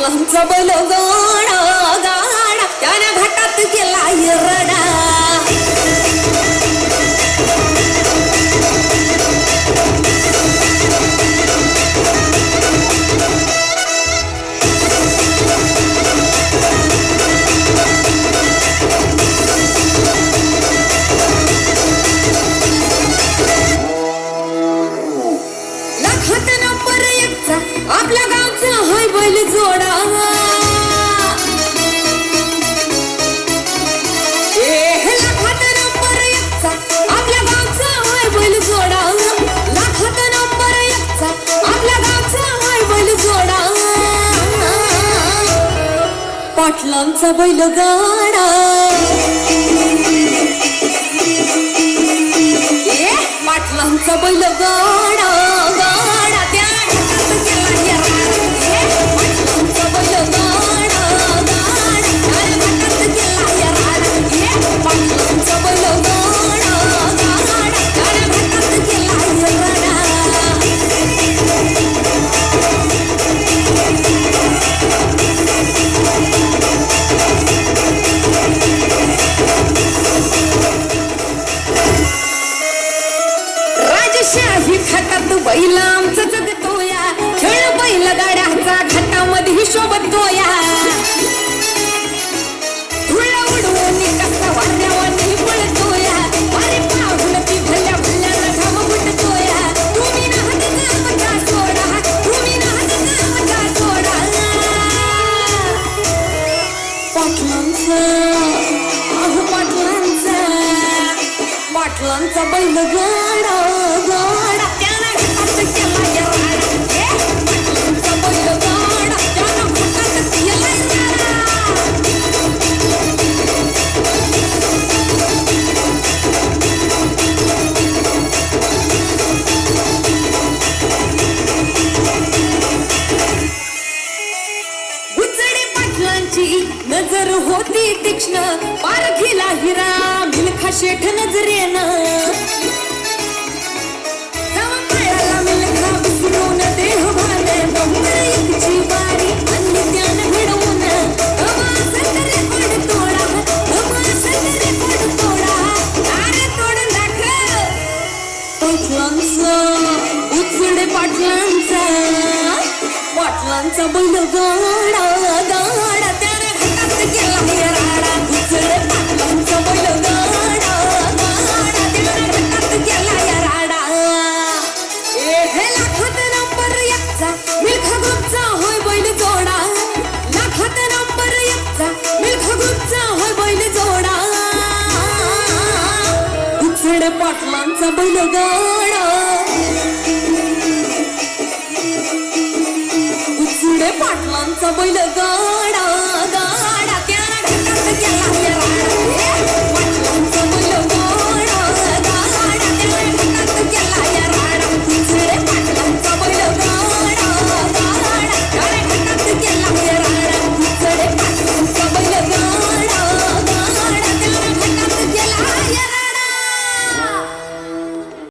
पाटलांचा बैल गाडा गाडा त्याने घाटात गेला रडा आपल्या गावचा होय बैल जोडा लाखात नंबर एकचा आपल्या गावचा होय बैल जोडा लाखात नंबर एकचा आपल्या गावचा होय बैल जोडा पाटलांचा बैल गाडा पाटलांचा बैल गाडा गाडा त्या राजशाही खटात बैला आमचा जगतोया खेळ बैल गाड्याचा खटामध्ये शोभतोया धुळा उडवून कसा वाऱ्यावानी पळतोया अरे पाहून ती भल्या भल्याला घाम फुटतोया तुम्ही ना हाताचा मजा सोडा तुम्ही ना हाताचा मजा सोडा पाटलांचा पाटलांचा पाटलांचा बैल गाडा गाडा त्यानं घाटात केला राडा पाटलांचा बैल गाडा त्यानं घाटात केला उचडे पाटलांची नजर होती तीक्ष्ण पारखीला हिरा मिल्खा शेठ नजरेनं जावा पायाला मिल्खा विसरून देह भाने एकची बारी अन्य ज्ञान घडवून रेकॉर्ड तोडा रेकॉर्ड तोडा अरे तोडून दाखव पाटलांचा उचडे पाटलांचा पाटलांचा बैल गाडा गाडा त्याने घाटात गेला राडा उचडे पाटलांचा बैल गाडा गाडा त्याने घाटात गेला राडा लाखात नंबर एकचा मिल्खा ग्रुपचा होय बैल जोडा लाखात नंबर एकचा मिल्खा ग्रुपचा होय बैल जोडा उचडे पाटलांचा बैल गाडा उचडे पाटलांचा बैल गाडा